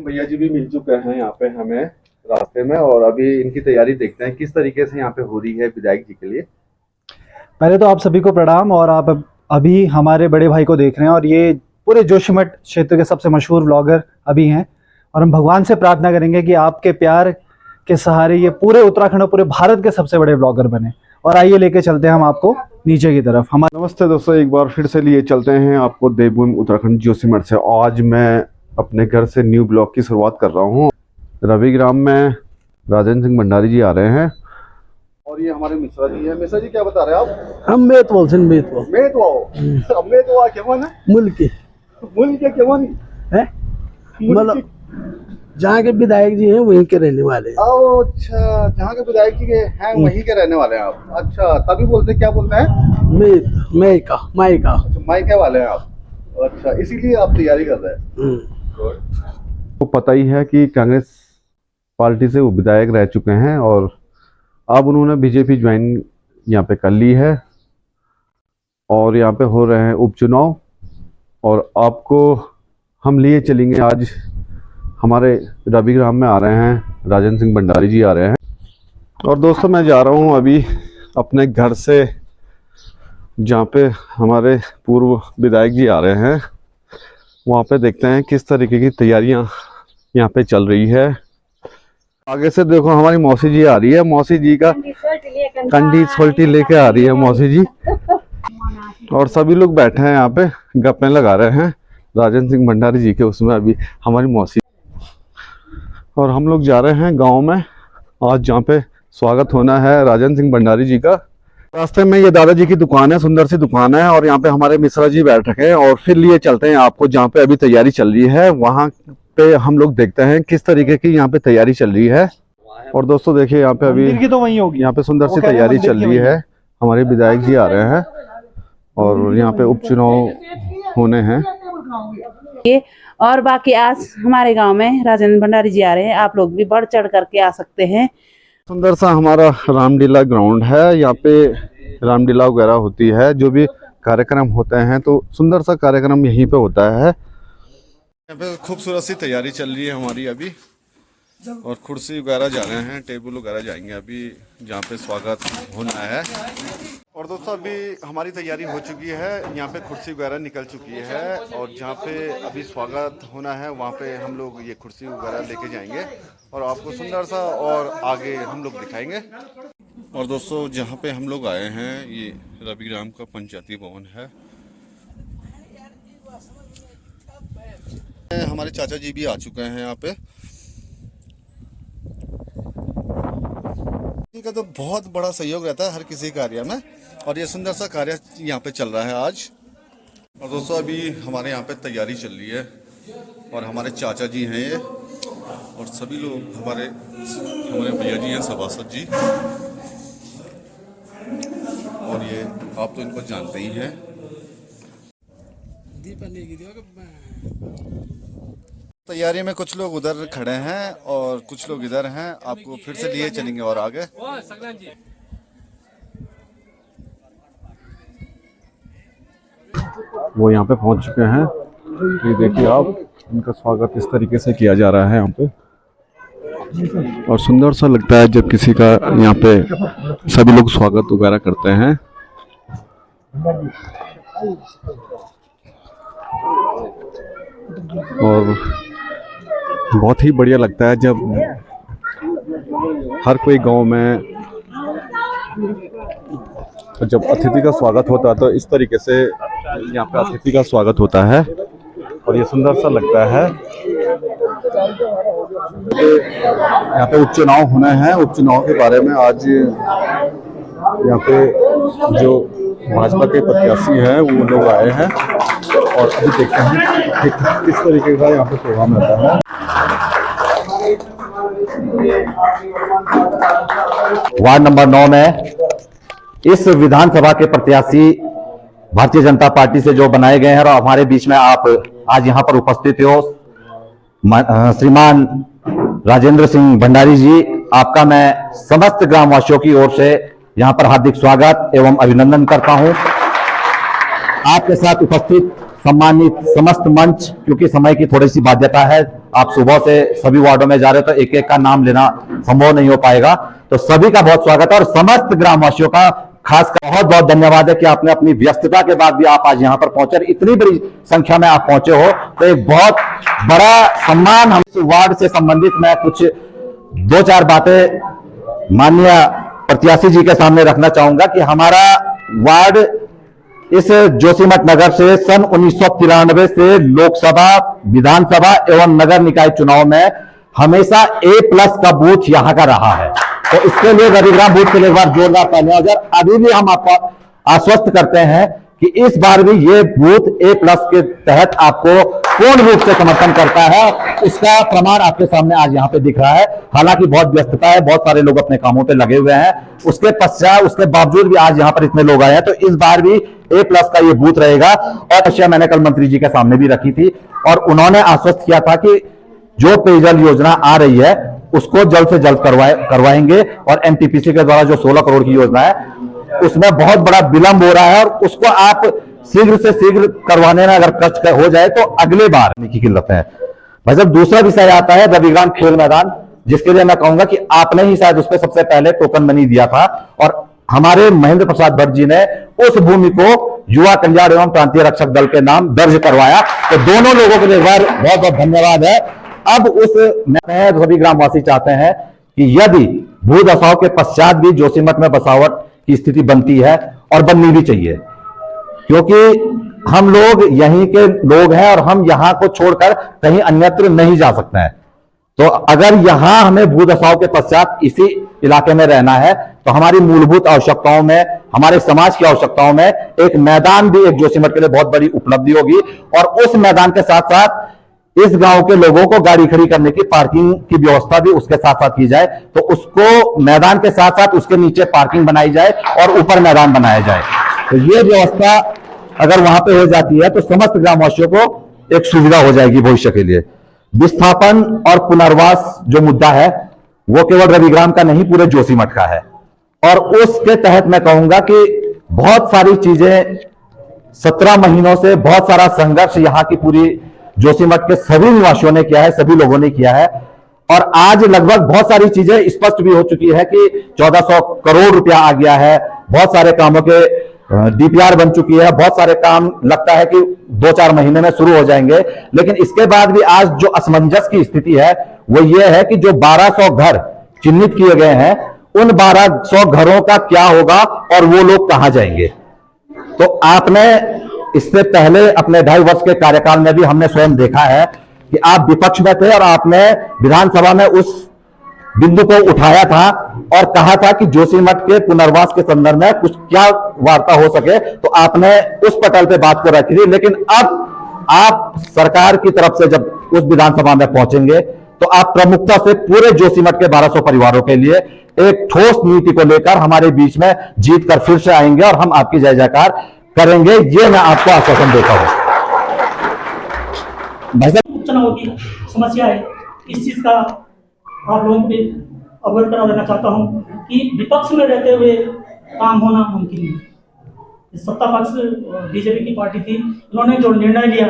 भैया जी भी मिल चुके हैं यहाँ पे हमें रास्ते में, और अभी इनकी तैयारी देखते हैं किस तरीके से यहाँ पे हो रही है विधायक जी के लिए। पहले तो आप सभी को प्रणाम। और आप अभी हमारे बड़े भाई को देख रहे हैं, और ये पूरे जोशीमठ क्षेत्र के सबसे मशहूर व्लॉगर अभी हैं। और हम भगवान से प्रार्थना करेंगे कि आपके प्यार के सहारे ये पूरे उत्तराखंड और पूरे भारत के सबसे बड़े व्लॉगर बने। और आइए लेके चलते हैं हम आपको नीचे की तरफ। नमस्ते दोस्तों, एक बार फिर से लिए चलते हैं आपको देवभूमि उत्तराखंड जोशीमठ से। आज मैं अपने घर से न्यू ब्लॉग की शुरुआत कर रहा हूँ। रविग्राम में राजेंद्र सिंह भंडारी जी आ रहे हैं, और ये हमारे मिश्रा जी हैं। मिश्रा जी क्या बता रहे हैं आप? हम मेतवाल से मेतवाल क्या मन है? मुल्क के क्या मन है, मतलब जहाँ के विधायक जी हैं वहीं के रहने वाले हैं। अच्छा, जहाँ के विधायक जी के हैं वहीं के रहने वाले हैं आप। अच्छा, तभी बोलते क्या बोलते हैं? मायके वाले हैं आप। अच्छा, इसीलिए आप तैयारी कर रहे हैं। तो पता ही है कि कांग्रेस पार्टी से वो विधायक रह चुके हैं, और अब उन्होंने बीजेपी ज्वाइन यहाँ पे कर ली है, और यहाँ पे हो रहे हैं उपचुनाव। और आपको हम लिए चलेंगे, आज हमारे रविग्राम में आ रहे हैं राजेंद्र सिंह भंडारी जी आ रहे हैं। और दोस्तों, मैं जा रहा हूँ अभी अपने घर से, जहाँ पे हमारे पूर्व विधायक जी आ रहे हैं। वहाँ पे देखते हैं किस तरीके की तैयारियाँ यहाँ पे चल रही है। आगे से देखो हमारी मौसी जी आ रही है। मौसी जी का कंडी सोल्टी लेके आ रही है मौसी जी, और सभी लोग बैठे हैं यहाँ पे गप्पे लगा रहे हैं राजेंद्र सिंह भंडारी जी के उसमें। अभी हमारी मौसी और हम लोग जा रहे हैं गांव में आज, जहाँ पे स्वागत होना है राजेंद्र सिंह भंडारी जी का। रास्ते में ये दादाजी की दुकान है, सुंदर सी दुकान है, और यहाँ पे हमारे मिश्रा जी बैठ रखे हैं। और फिर लिए चलते हैं आपको जहाँ पे अभी तैयारी चल रही है, वहाँ पे हम लोग देखते हैं किस तरीके की यहाँ पे तैयारी चल रही है। और दोस्तों देखिए, यहाँ पे अभी तो वहीं होगी, यहाँ पे सुंदर सी तैयारी चल रही है। हमारे विधायक जी आ रहे हैं, और यहाँ पे उपचुनाव होने हैं। और बाकी आज हमारे गांव में राजेंद्र भंडारी जी आ रहे हैं, आप लोग भी बढ़ चढ़ करके आ सकते हैं। सुंदर सा हमारा रामलीला ग्राउंड है, यहाँ पे रामलीला वगैरह होती है, जो भी कार्यक्रम होते हैं तो सुंदर सा कार्यक्रम यहीं पे होता है। यहाँ पे खूबसूरत सी तैयारी चल रही है हमारी अभी, और कुर्सी वगैरह जा रहे हैं, टेबल वगैरह जाएंगे अभी जहाँ पे स्वागत होना है। और दोस्तों, अभी हमारी तैयारी हो चुकी है, यहाँ पे कुर्सी वगैरह निकल चुकी है, और जहाँ पे अभी स्वागत होना है वहाँ पे हम लोग ये कुर्सी वगैरह लेके जाएंगे और आपको सुंदर सा और आगे हम लोग दिखाएंगे। और दोस्तों, जहाँ पे हम लोग आए हैं ये रविग्राम का पंचायती भवन है। हमारे चाचा जी भी आ चुके हैं यहाँ पे। का तो बहुत बड़ा सहयोग रहता है हर किसी कार्य में, और ये सुंदर सा कार्य यहाँ पे चल रहा है आज। और दोस्तों, अभी हमारे यहाँ पे तैयारी चल रही है, और हमारे चाचा जी हैं ये, और सभी लोग हमारे भैया जी हैं सभासद जी, और ये आप तो इनको जानते ही हैं। तैयारी में कुछ लोग उधर खड़े हैं और कुछ लोग इधर हैं, आपको फिर से लिए चलेंगे और आगे। वो यहाँ पे पहुंच चुके हैं, ये देखिए आप, इनका स्वागत इस तरीके से किया जा रहा है यहाँ पे, और सुंदर सा लगता है जब किसी का यहाँ पे सभी लोग स्वागत वगैरह करते हैं। और बहुत ही बढ़िया लगता है जब हर कोई गांव में जब अतिथि का स्वागत होता है तो इस तरीके से यहाँ पे अतिथि का स्वागत होता है, और ये सुंदर सा लगता है। यहाँ पे उपचुनाव होना है, उपचुनाव के बारे में आज यहाँ पे जो भाजपा के प्रत्याशी हैं वो लोग आए हैं, और अभी देखते हैं कि किस तरीके का यहाँ पे प्रोग्राम रहता है। वार्ड नंबर 9 में इस विधानसभा के प्रत्याशी भारतीय जनता पार्टी से जो बनाए गए हैं, और हमारे बीच में आप आज यहाँ पर उपस्थित हो, श्रीमान राजेंद्र सिंह भंडारी जी, आपका मैं समस्त ग्रामवासियों की ओर से यहाँ पर हार्दिक स्वागत एवं अभिनंदन करता हूँ। आपके साथ उपस्थित सम्मानित समस्त मंच, क्योंकि समय की थोड़ी सी बाध्यता है, आप सुबह से सभी वार्डों में जा रहे हो तो एक एक का नाम लेना संभव नहीं हो पाएगा। तो सभी का बहुत स्वागत है और समस्त ग्रामवासियों का खास बहुत बहुत धन्यवाद है कि आपने अपनी व्यस्तता के बाद भी आप आज यहाँ पर पहुंचे, इतनी बड़ी संख्या में आप पहुंचे हो, तो एक बहुत बड़ा सम्मान। हम इस वार्ड से संबंधित मैं कुछ 2-4 बातें माननीय प्रत्याशी जी के सामने रखना चाहूंगा कि हमारा वार्ड इस जोशीमठ नगर से सन 1993 से लोकसभा, विधानसभा एवं नगर निकाय चुनाव में हमेशा A+ का बूथ यहां का रहा है। तो इसके लिए रविग्राम बूथ के लिए एक बार जोरदार तालियां। अभी भी हम आपको आश्वस्त करते हैं कि इस बार भी ये बूथ A+ के तहत आपको पूर्ण रूप से समर्थन करता है। उसका प्रमाण आपके सामने आज यहाँ पे दिख रहा है। हालांकि बहुत व्यस्तता है, बहुत सारे लोग अपने कामों पे लगे हुए हैं, उसके पश्चात उसके बावजूद भी आज यहाँ पर इतने लोग आए हैं। तो इस बार भी A+ का ये बूथ रहेगा। और विषय मैंने कल मंत्री जी के सामने भी रखी थी और उन्होंने आश्वस्त किया था कि जो पेयजल योजना आ रही है उसको जल्द से जल्द करवाएंगे। और NTPC के द्वारा जो 16 करोड़ की योजना है उसमें बहुत बड़ा विलंब हो रहा है और उसको आप शीघ्र से शीघ्र करवाने में अगर कष्ट हो जाए तो अगले बार की किल्लत है। भाई साहब, दूसरा विषय आता है रविग्राम खेल मैदान, जिसके लिए मैं कहूंगा कि आपने ही शायद उस पर सबसे पहले टोकन मनी दिया था और हमारे महेंद्र प्रसाद भट्ट जी ने उस भूमि को युवा कल्याण एवं प्रांतीय रक्षक दल के नाम दर्ज करवाया। तो दोनों लोगों के लिए बहुत बहुत धन्यवाद है। अब सभी ग्रामवासी चाहते हैं कि यदि भूदशाओं के पश्चात भी जोशीमठ में बसावट की स्थिति बनती है और बननी भी चाहिए, क्योंकि हम लोग यहीं के लोग हैं और हम यहां को छोड़कर कहीं अन्यत्र नहीं जा सकते हैं। तो अगर यहां हमें भूदशाओं के पश्चात इसी इलाके में रहना है तो हमारी मूलभूत आवश्यकताओं में, हमारे समाज की आवश्यकताओं में एक मैदान भी एक जोशीमठ के लिए बहुत बड़ी उपलब्धि होगी। और उस मैदान के साथ साथ इस गांव के लोगों को गाड़ी खड़ी करने की, पार्किंग की व्यवस्था भी उसके साथ साथ की जाए। तो उसको मैदान के साथ साथ उसके नीचे पार्किंग बनाई जाए और ऊपर मैदान बनाया जाए। तो ये व्यवस्था अगर वहां पे हो जाती है तो समस्त ग्रामवासियों को एक सुविधा हो जाएगी भविष्य के लिए। विस्थापन और पुनर्वास जो मुद्दा है वो केवल रविग्राम का नहीं, पूरे जोशीमठ का है। और उसके तहत मैं कहूंगा कि बहुत सारी चीजें 17 महीनों से बहुत सारा संघर्ष यहाँ की पूरी जोशीमठ के सभी निवासियों ने किया है, सभी लोगों ने किया है। और आज लगभग बहुत सारी चीजें स्पष्ट भी हो चुकी है कि 1400 करोड़ रुपया आ गया है, बहुत सारे कामों के DPR बन चुकी है, बहुत सारे काम लगता है कि 2-4 महीने में शुरू हो जाएंगे। लेकिन इसके बाद भी आज जो असमंजस की स्थिति है वो ये है कि जो 1200 घर चिन्हित किए गए हैं उन 1200 घरों का क्या होगा और वो लोग कहां जाएंगे। तो आपने इससे पहले अपने 2.5 वर्ष के कार्यकाल में भी हमने स्वयं देखा है कि आप विपक्ष में थे और आपने विधानसभा में उस बिंदु को उठाया था और कहा था कि जोशीमठ के पुनर्वास के संदर्भ में कुछ क्या वार्ता हो सके, तो आपने उस पटल पे बात को रखी थी। लेकिन अब आप सरकार की तरफ से जब उस विधानसभा में पहुंचेंगे तो आप प्रमुखता से पूरे जोशीमठ के 1200 परिवारों के लिए एक ठोस नीति को लेकर हमारे बीच में जीत कर फिर से आएंगे और हम आपकी जय जयकार करेंगे, ये मैं आपको आश्वासन देता हूं। भाई साहब, चुनाव की समस्या है, इस चीज का आप लोगों को अवगत करा देना चाहता हूं कि विपक्ष में रहते हुए काम होना मुमकिन नहीं। सत्ता पक्ष बीजेपी की पार्टी थी, उन्होंने जो निर्णय लिया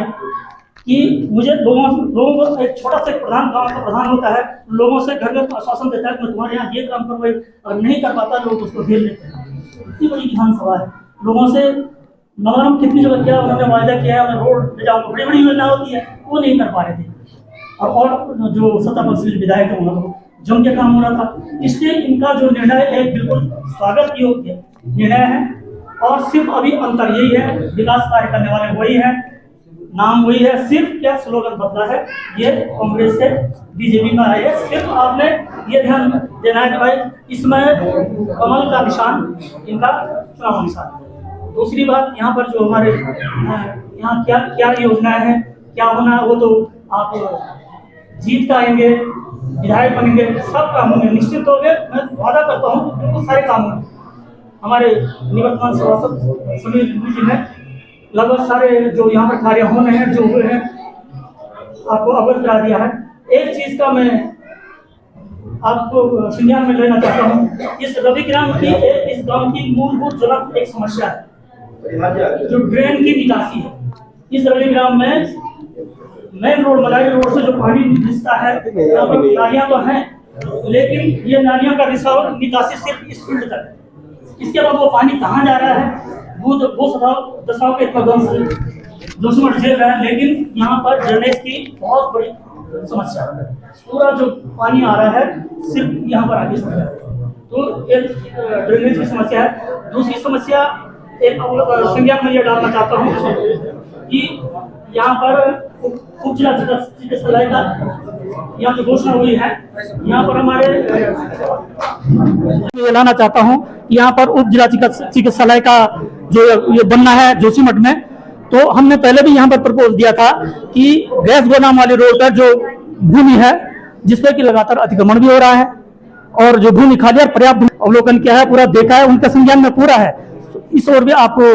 कि मुझे लोगों को एक छोटा सा प्रधान गांव का प्रधान होता है, लोगों से घर घर आश्वासन देता है कि मैं तुम्हारे यहाँ ये काम करवाई, और नहीं कर पाता लोग उसको घेर लेते हैं। इतनी बड़ी विधानसभा है, लोगों से नगरम कितनी जगह क्या उन्होंने वायदा किया है, रोड ले जाऊंगा, बड़ी बड़ी योजना होती है, वो नहीं कर पा रहे थे। और जो सत्ता पक्ष के विधायक है उन्होंने जम के काम हो रहा था। इसलिए इनका जो निर्णय है बिल्कुल स्वागत योग्य निर्णय है। और सिर्फ अभी अंतर यही है, विकास कार्य करने वाले वही है, नाम वही है, सिर्फ क्या स्लोगन बदला है, ये कांग्रेस से बीजेपी में आए है। सिर्फ आपने ये ध्यान देना है कि भाई इसमें कमल का निशान इनका चुनाव निशान है। दूसरी बात, यहाँ पर जो हमारे यहाँ क्या क्या योजना है, क्या होना है, वो तो आप जीत का आएंगे, विधायक बनेंगे, सब काम होंगे, निश्चित तौर पर मैं वादा करता हूँ बिल्कुल सारे काम होंगे। हमारे निवर्तमान सभासद सुनील जी ने लगभग सारे जो यहाँ पर कार्य होने हैं, जो हुए हैं, आपको अवगत करा दिया है। एक चीज का मैं आपको संज्ञान में लेना चाहता हूँ, इस रविग्राम की इस गांव की मूलभूत ज्वलंत एक समस्या है जो ड्रेन की निकासी है। इस रविग्राम में मेन रोड मलारी रोड से जो पानी रिश्ता है, यहाँ पर नालियाँ तो हैं, लेकिन ये नालियों का रिसाव निकासी सिर्फ इस फील्ड तक है। इसके बाद वो पानी कहाँ जा रहा है, वो दशाओं के जोशीमठ झेल रहा है। लेकिन यहाँ पर ड्रेनेज की बहुत बड़ी समस्या है। पूरा जो पानी आ रहा है सिर्फ यहाँ पर आगे से, तो एक ड्रेनेज की समस्या है। दूसरी समस्या एक संज्ञान में ये डालना चाहता हूँ कि यहाँ पर उप जिला चिकित्सालय का यहाँ की घोषणा हुई है। यहाँ पर हमारे लाना चाहता हूँ कि यहाँ पर उप जिला चिकित्सालय का जो ये बनना है जोशीमठ में, तो हमने पहले भी यहाँ पर प्रपोज दिया था कि गैस गोदाम वाली रोड पर जो भूमि है जिसपे कि लगातार अतिक्रमण भी हो रहा है और जो भूमि खाली और पर्याप्त अवलोकन किया है, पूरा देखा है, उनका संज्ञान में पूरा है। इस ओर भी आपको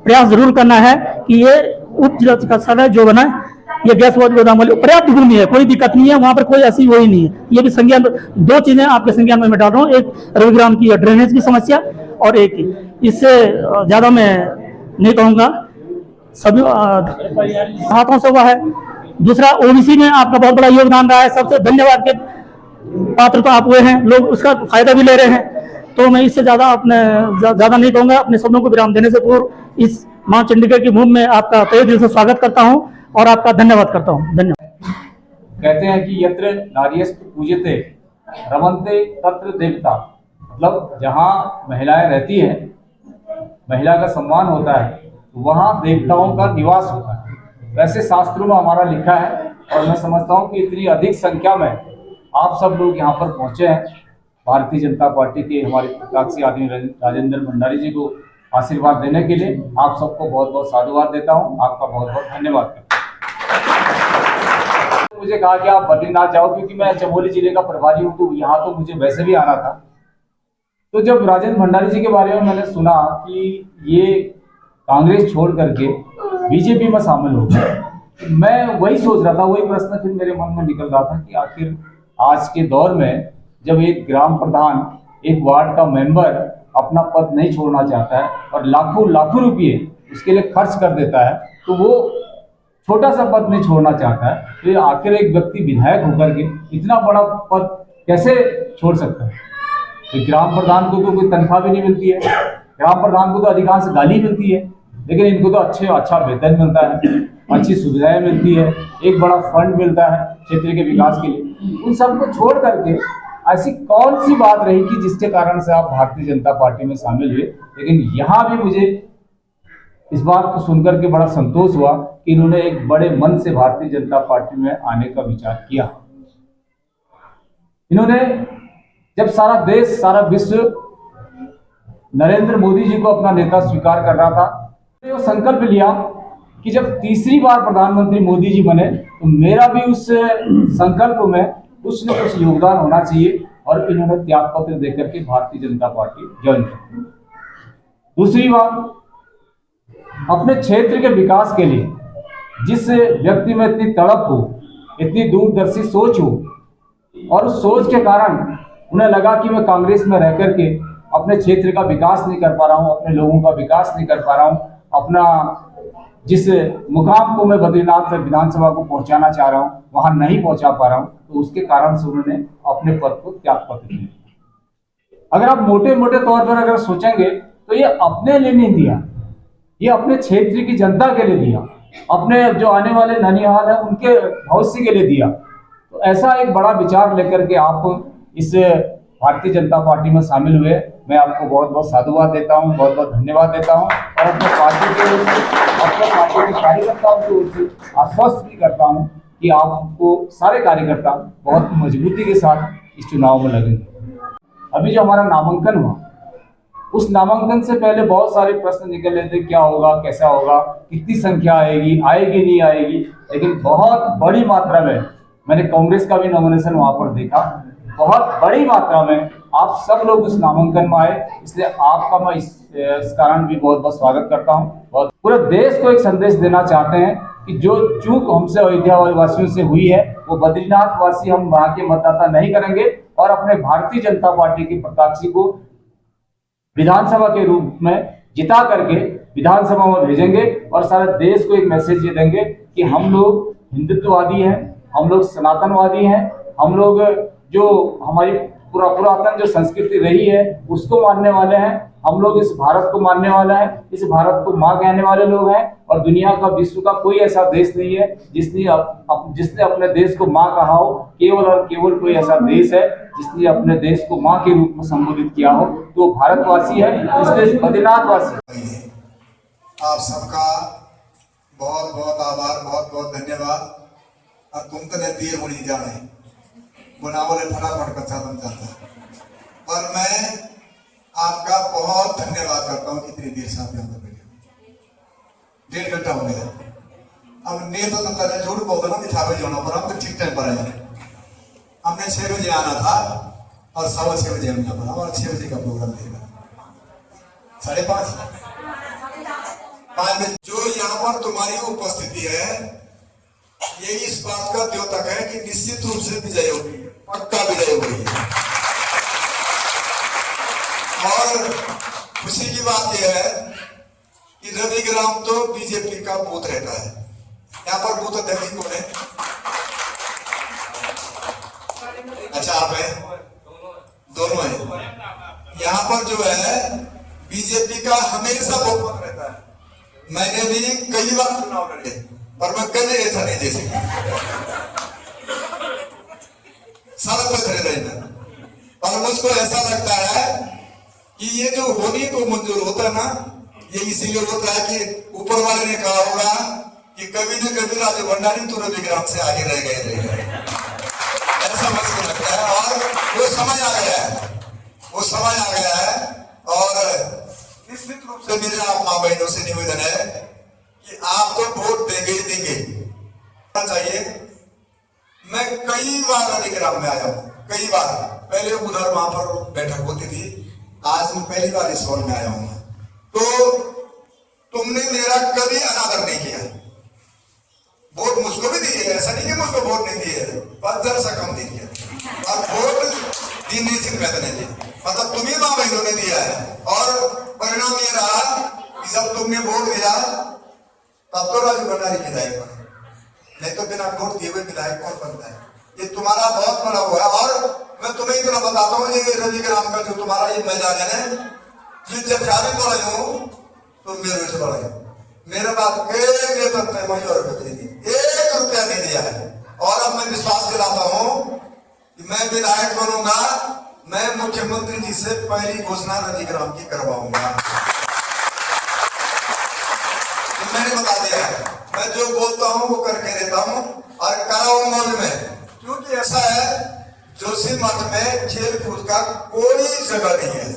प्रयास जरूर करना है कि ये उप जिला चिकित्सालय जो बना है ये गैस गोदाम वाली पर्याप्त भूमि है, कोई दिक्कत नहीं है, वहां पर कोई ऐसी वही नहीं है। ये भी संज्ञान, दो चीजें आपके संज्ञान में मैं डाल रहा हूँ, एक रविग्राम की ड्रेनेज की समस्या और एक इससे ज्यादा मैं नहीं कहूंगा, सभी हाथों से हुआ है। दूसरा ओबीसी में आपका बहुत बड़ा योगदान रहा है, सबसे धन्यवाद के पात्र तो आप हुए हैं, लोग उसका फायदा भी ले रहे हैं। तो मैं इससे ज्यादा नहीं कहूंगा। अपने शब्दों को विराम देने से पूर्व इस मां चंडिका की भूमि में आपका तहे दिल से स्वागत करता हूं और आपका धन्यवाद करता हूं। धन्यवाद। कहते हैं कि यत्र नार्यस्तु पूज्यते रमन्ते तत्र देवता, मतलब जहाँ महिलाएं रहती है, महिला का सम्मान होता है, वहाँ देवताओं का निवास होता है। वैसे शास्त्रों में हमारा लिखा है और मैं समझता हूँ कि इतनी अधिक संख्या में आप सब लोग यहाँ पर पहुँचे हैं। भारतीय जनता पार्टी के हमारे प्रत्याशी आदरणीय राजेंद्र भंडारी जी को आशीर्वाद देने के लिए आप सबको बहुत बहुत साधुवाद देता हूँ, आपका बहुत बहुत धन्यवाद करता हूँ। मुझे कहा कि आप बद्रीनाथ जाओ, क्योंकि मैं चमोली जिले का प्रभारी हूँ, तो यहाँ तो मुझे वैसे भी आना था। तो जब राजेंद्र भंडारी जी के बारे में मैंने सुना कि ये कांग्रेस छोड़ करके बीजेपी में शामिल हो गए, मैं वही सोच रहा था, वही प्रश्न फिर मेरे मन में निकल रहा था कि आखिर आज के दौर में जब एक ग्राम प्रधान, एक वार्ड का मेंबर अपना पद नहीं छोड़ना चाहता है और लाखों लाखों रुपये उसके लिए खर्च कर देता है, तो वो छोटा सा पद नहीं छोड़ना चाहता है, तो आखिर एक व्यक्ति विधायक होकर के इतना बड़ा पद कैसे छोड़ सकता है? तो ग्राम प्रधान को तो कोई तनख्वाह भी नहीं मिलती है, ग्राम प्रधान को तो अधिकांश गाली मिलती है, लेकिन इनको तो अच्छा वेतन मिलता है, अच्छी सुविधाएं मिलती है, एक बड़ा फंड मिलता है क्षेत्र के विकास के लिए। उन सबको छोड़ करके ऐसी कौन सी बात रही कि जिसके कारण से आप भारतीय जनता पार्टी में शामिल हुए? लेकिन यहाँ भी मुझे इस बात को सुनकर के बड़ा संतोष हुआ कि इन्होंने एक बड़े मन से भारतीय जनता पार्टी में आने का विचार किया। इन्होंने जब सारा देश, सारा विश्व नरेंद्र मोदी जी को अपना नेता स्वीकार कर रहा था, तो संकल्प लिया कि जब तीसरी बार प्रधानमंत्री मोदी जी बने तो मेरा भी उस संकल्प में कुछ न कुछ योगदान होना चाहिए, और इन्होंने त्याग पत्र देकर के भारतीय जनता पार्टी ज्वाइन की। दूसरी बात, अपने क्षेत्र के विकास के लिए जिस व्यक्ति में इतनी तड़प हो, इतनी दूरदर्शी सोच हो, और उस सोच के कारण उन्हें लगा कि मैं कांग्रेस में रह करके अपने क्षेत्र का विकास नहीं कर पा रहा हूँ, अपने लोगों का विकास नहीं कर पा रहा हूँ, अपना जिस मुकाम को मैं बद्रीनाथ विधानसभा को पहुंचाना चाह रहा हूँ वहां नहीं पहुंचा पा रहा हूं, तो उसके कारण से उन्होंने अपने पद को त्याग पत्र दिया। अगर आप मोटे मोटे तौर पर अगर सोचेंगे तो ये अपने लिए नहीं दिया, ये अपने क्षेत्र की जनता के लिए दिया, अपने जो आने वाले ननिहाल है उनके भविष्य के लिए दिया। तो ऐसा एक बड़ा विचार लेकर के आप इस भारतीय जनता पार्टी में शामिल हुए, मैं आपको बहुत बहुत साधुवाद देता हूं, बहुत बहुत धन्यवाद देता हूं, और अपने पार्टी के कार्यकर्ताओं को आश्वस्त भी करता हूं कि आपको सारे कार्यकर्ता बहुत मजबूती के साथ इस चुनाव में लगेंगे। अभी जो हमारा नामांकन हुआ, उस नामांकन से पहले बहुत सारे प्रश्न निकल रहे थे, क्या होगा, कैसा होगा, कितनी संख्या आएगी, नहीं आएगी, लेकिन बहुत बड़ी मात्रा में मैंने कांग्रेस का भी नॉमिनेशन वहां पर देखा, बहुत बड़ी मात्रा में आप सब लोग उस नामांकन में आए, इसलिए आपका मैं इस कारण भी बहुत बहुत स्वागत करता हूं। बहुत पूरे देश को एक संदेश देना चाहते हैं कि जो चूक हमसे अयोध्या वासियों से हुई है वो बद्रीनाथ वासी हम वहां के मतदाता नहीं करेंगे, और अपने भारतीय जनता पार्टी के प्रत्याशी को विधानसभा के रूप में जिता करके विधानसभा में भेजेंगे, और सारे देश को एक मैसेज ये देंगे कि हम लोग हिंदुत्ववादी हैं, हम लोग सनातनवादी हैं, हम लोग जो हमारी पुरातन जो संस्कृति रही है उसको मानने वाले हैं, हम लोग इस भारत को मानने वाले हैं, इस भारत को माँ कहने वाले लोग हैं। और दुनिया का, विश्व का कोई ऐसा देश नहीं है जिसने अपने देश को माँ कहा हो। केवल और केवल कोई ऐसा देश है जिसने अपने देश को माँ के रूप में संबोधित किया हो, तो भारतवासी है, इसलिए बद्रीनाथवासी। आप सबका बहुत बहुत आभार, बहुत बहुत धन्यवाद। और तुम तो दिए होनी जाने बोले फटाफट कथा बन जाता है। और मैं आपका बहुत धन्यवाद करता हूँ, कितनी देर से आप यहाँ पर बैठे, 1.5 घंटा हो गया। अब नेता तो कर झूठ बोलते ना, दिखावे जाना पर हम तो ठीक टाइम पर आए। हमने 6 बजे आना था और 6:15 बजे हम यहाँ पर, और 6 बजे का प्रोग्राम देगा 5:30 बजे। जो यहाँ पर तुम्हारी उपस्थिति है ये इस बात का द्योतक है कि निश्चित रूप से विजय होगी, पक्का विजय होगी। और खुशी की बात यह है कि रविग्राम तो बीजेपी का बूथ रहता है। यहाँ पर बूथ अध्यक्ष कौन है? अच्छा आप है, दोनों है। यहाँ पर जो है बीजेपी का हमेशा बहुमत रहता है। मैंने भी कई बार चुनाव लड़े पर मैं कभी नहीं था, नहीं जैसे सड़क पे खड़े रहना। और मुझको ऐसा लगता है कि ये जो होनी को मंजूर होता है ना, ये इसीलिए होता है कि ऊपर वाले ने कहा होगा कि कभी न कभी राजू भंडारी तो रविग्राम से आगे रह गए, ऐसा मुझको लगता है। और वो समय आ गया है, वो समय आ गया है। और निश्चित रूप से मेरे आप माँ बहनों से निवेदन है कि आप तो वोट देंगे ही देंगे चाहिए। मैं कई बार रविग्राम में आया हूँ, कई बार। पहले उधर वहां पर बैठक होती थी, आज मैं पहली बार इस हॉल में आया हूँ। तो तुमने मेरा कभी अनादर नहीं किया। वोट मुझको भी दिए, ऐसा नहीं कि मुझको वोट नहीं दिए, पर जरा सा कम दिए। और वोट दिन नहीं दिए, मतलब तुम्हें माँ बहनों ने दिया है। और परिणाम ये रहा कि जब तुमने वोट दिया तब तो राजू भंडारी विधायक बने, नहीं तो बिना वोट दिए हुए विधायक कौन बनता है? ये तुम्हारा बहुत बड़ा हुआ है। और मैं तुम्हें इतना बताता हूँ, ये रविग्राम का जो तुम्हारा ये मैदान है, जब भी बड़ा हूँ तो मेरे से बड़ा है। मेरे बात एक रुपया नहीं दिया है। और अब मैं विश्वास दिलाता हूँ कि मैं विधायक बनूंगा, मैं मुख्यमंत्री जी से पहली घोषणा रविग्राम की करवाऊंगा। तो मैंने बता दिया है, मैं जो बोलता हूँ वो करके देता हूँ और कराऊंगा में। क्योंकि ऐसा है जोशीमठ में खेल कूद का कोई जगह नहीं है।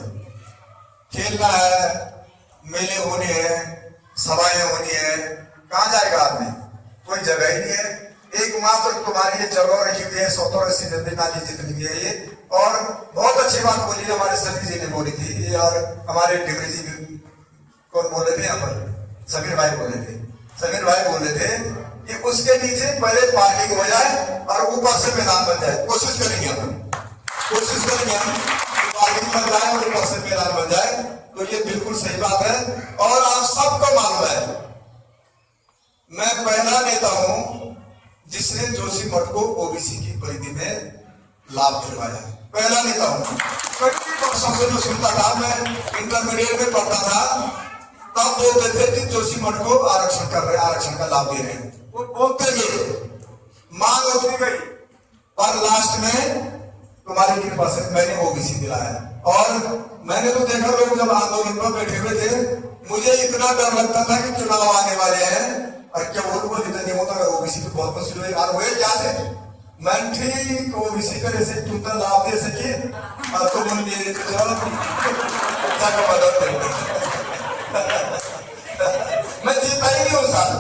खेलना है, मेले होने हैं, सभाएं होनी है, कहाँ जाएगा आदमी? कोई जगह ही नहीं है। एकमात्र तुम्हारी ये जगह रखी हुई है 70-80 नंदी जितनी है ये। और बहुत अच्छी बात बोली हमारे सभी जी ने बोली थी, और हमारे डिग्री जी कौन बोल रहे थे यहाँ पर? समीर भाई बोले थे, समीर भाई बोले थे कि उसके नीचे पहले पार्किंग हो जाए और ऊपर से मैदान बन जाए। कोशिश करेंगे हम, कोशिश करेंगे हम, पार्किंग बन जाए और ऊपर से मैदान बन जाए। तो ये बिल्कुल सही बात है। और आप सबको मालूम है, मैं पहला नेता हूं जिसने जोशीमठ को ओबीसी की परिधि में लाभ दिलवाया। पहला नेता हूं। कई वर्षों से जो सुनता था, मैं इंटरमीडिएट में पढ़ता था, तब बोलते थे कि जोशीमठ को आरक्षण कर रहे, आरक्षण का लाभ दे रहे हैं। वो बोलते गए, मांग होती गई, पर लास्ट में तुम्हारी कृपा से मैंने ओबीसी दिलाया। और मैंने तो देखा लोग जब आंदोलन पर बैठे हुए थे, मुझे इतना डर लगता था कि चुनाव आने वाले हैं और क्या वोट इतना नहीं होता, ओबीसी तो बहुत मुश्किल हुई। और हुए क्या थे, मैं ठीक ओबीसी करे से तुम तो लाभ दे सके और तुम मेरे मैं जीता ही नहीं उस साल।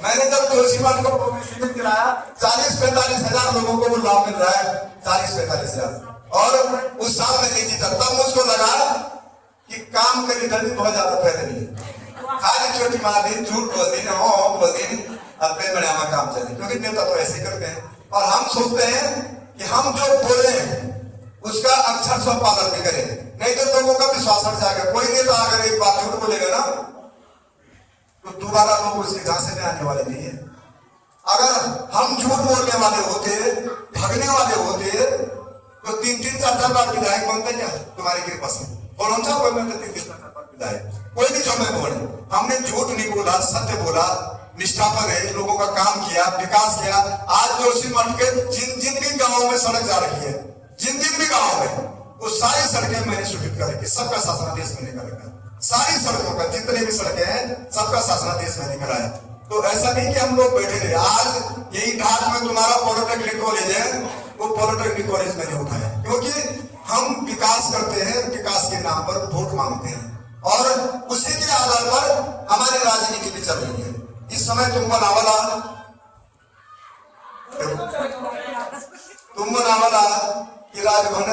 मैंने जब जोशीमठ को ओबीसी में दिलाया, 40-45 हजार लोगों को वो लाभ मिल रहा है, 40-45 हजार। और उस साल में नहीं जीता। तब मुझको लगा कि काम करी धरती बहुत ज्यादा फायदा नहीं है, खाली छोटी मार दी, झूठ बोल दी, बोल दी, अपने बड़े हमारा काम चले। क्योंकि नेता तो ऐसे करते हैं। और हम सोचते हैं कि हम जो बोले उसका अक्षर स्व पालन भी करें, नहीं तो लोगों का विश्वास हट जाएगा। कोई नेता अगर एक बात झूठ बोलेगा ना, तो दोबारा लोग उसके झांसे में आने वाले नहीं है। अगर हम झूठ बोलने वाले होते, भगने वाले होते, तो 3-4 बार विधायक बनते क्या तुम्हारी कृपा से? कौन सा कोई में 3-4 बार विधायक? कोई भी जो मैं बोले, हमने झूठ नहीं बोला, सत्य बोला, निष्ठा पर रहे, लोगों का काम किया, विकास किया। आज जोशीमठ के जिन भी गांवों में सड़क जा रही है, जिन भी गांवों में, वो सारी सड़कें मैंने स्वीकृत करके सबका शासनादेश मैंने करेगा। सारी सड़कों का जितने भी सड़कें हैं सबका शासनादेश मैंने कराया। तो ऐसा नहीं कि हम लोग बैठे रहे। आज यही ढाक में तुम्हारा पॉलिटेक्निक कॉलेज है, वो पॉलिटेक्निक कॉलेज मैंने उठाया, क्योंकि हम विकास करते हैं, विकास के नाम पर वोट मांगते हैं, और उसी के आधार पर हमारी राजनीति भी चल रही है। इस समय तुम बनावला कि राजभवन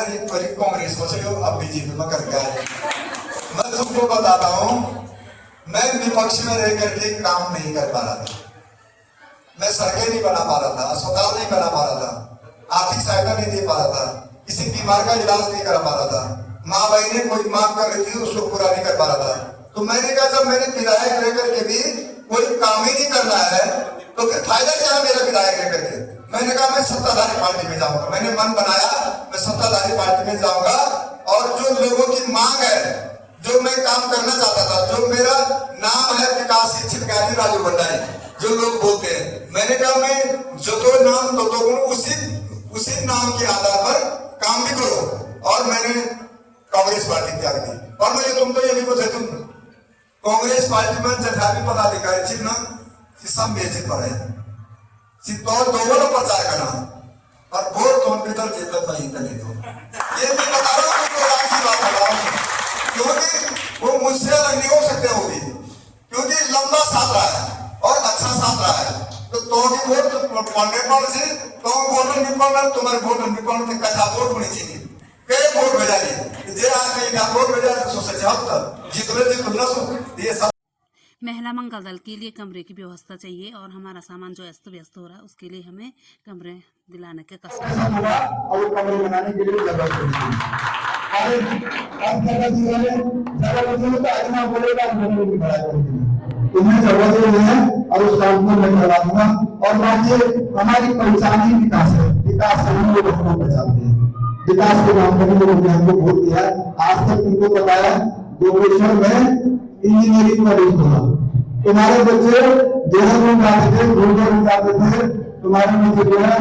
कांग्रेस हो, अब बीजेपी में कर गया है। मैं तुमको बताता हूं, मैं विपक्ष में रह करके काम नहीं कर पा रहा था। मैं सड़कें नहीं बना पा रहा था, अस्पताल नहीं बना पा रहा था, आर्थिक सहायता नहीं दे पा रहा था, किसी बीमार का इलाज नहीं करा पा रहा था, माँ बहने कोई मांग कर रही थी उसको पूरा नहीं कर पा रहा था। तो मैंने कहा जब मैंने विधायक रह करके भी कोई काम ही नहीं करना है तो फिर फायदा क्या है मेरा विधायक रह करके? मैंने कहा मैं सत्ताधारी पार्टी में जाऊंगा। मैंने मन बनाया मैं सत्ताधारी पार्टी में जाऊंगा, और जो लोगों की मांग है, जो मैं काम करना चाहता था, जो मेरा नाम है विकास शिक्षित गाजी राजू भंडारी, जो लोग बोलते हैं, मैंने कहा मैं जो तो नाम तो उसी नाम के आधार पर काम भी करो। और मैंने कांग्रेस पार्टी त्याग दी। और मुझे तुम तो ये भी बता, तुम कांग्रेस पार्टी में जठावी पदाधिकारी चिन्ह सब बेचित पड़े दोनों प्रचार करना, और वोट कंप्यूटर जेतन नहीं तने दो। ये भी बता रहा हूँ तो राजी बात बता रहा हूँ, क्योंकि वो मुझसे अलग नहीं हो सकते होगी, क्योंकि लंबा साथ रहा है और अच्छा साथ रहा है। तो भी वोट पढ़ने पड़ से तो वोट नहीं पढ़ना, तुम्हारे वोट नहीं पढ़ने कथा वोट होनी चाहिए। कई वोट भेजा नहीं, जे आदमी का वोट भेजा तो सोचे तब जितने सो ये सब। महिला मंगल दल के लिए कमरे की व्यवस्था चाहिए, और हमारा सामान जो अस्त व्यस्त हो रहा है उसके लिए हमें कमरे दिलाने के कष्ट और कमरे बनाने के लिए जगह तुम्हें जरूरत नहीं है, और उस काम को मैं करवा दूंगा। और बाकी हमारी पहचान ही विकास है, विकास से हम लोग अपना पहचानते हैं, विकास के नाम पर लोगों ने हमको वोट दिया। आज तक तुमको बताया गोपेश्वर में इंजीनियरिंग कॉलेज होगा, तुम्हारे बच्चे देहरादून जाते थे, गुड़गांव जाते थे, तुम्हारे बच्चे जो है